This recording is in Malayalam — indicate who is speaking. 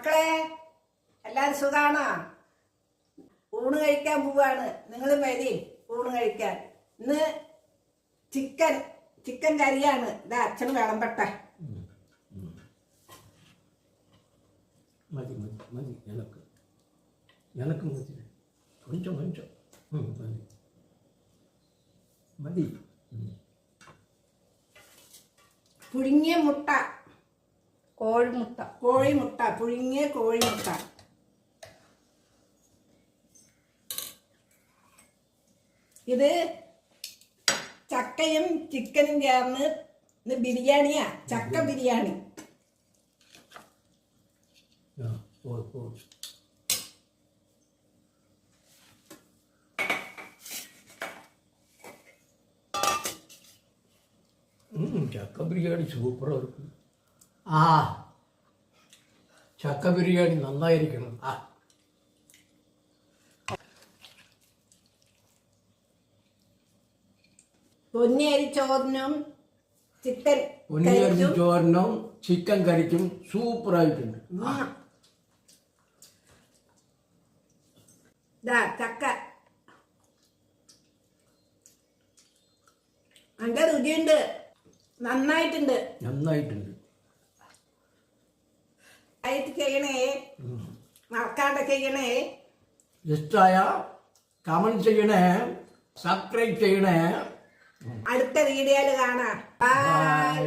Speaker 1: മക്കളെ എല്ലാവരും സുഖാണോ? ഊണ് കഴിക്കാൻ പോവാണ്. നിങ്ങൾ വരി ഊണ് കഴിക്കാൻ. ഇന്ന് ചിക്കൻ കറിയാണ്. ഇതാ അച്ഛന് വിളമ്പട്ടെ.
Speaker 2: മതി മതി മതി എനക്ക് മതി കൊഞ്ചം മതി മതി.
Speaker 1: പുഴുങ്ങിയ മുട്ട, കോഴിമുട്ട, പുഴുങ്ങിയ കോഴിമുട്ട. ഇത് ചക്കയും ചിക്കനും ചേർന്ന് ഇത് ബിരിയാണിയാ, ചക്ക ബിരിയാണി.
Speaker 2: ചക്ക ബിരിയാണി സൂപ്പറാ ഇருக்கு. ചക്ക ബിരിയാണി നന്നായിരിക്കണം.
Speaker 1: പൊന്നിയരി ചോറിനും
Speaker 2: ചിക്കൻ കറിക്കും സൂപ്പറായിട്ടുണ്ട്.
Speaker 1: ചക്ക നല്ല രുചിയുണ്ട്, നന്നായിട്ടുണ്ട്. ആയിട്ട് ചെയ്യണേ, മറക്കാണ്ട് ചെയ്യണേ.
Speaker 2: ഇഷ്ടമായ കമന്റ് ചെയ്യണേ, സബ്സ്ക്രൈബ് ചെയ്യണേ.
Speaker 1: അടുത്ത വീഡിയോയിൽ കാണാം. ബൈ.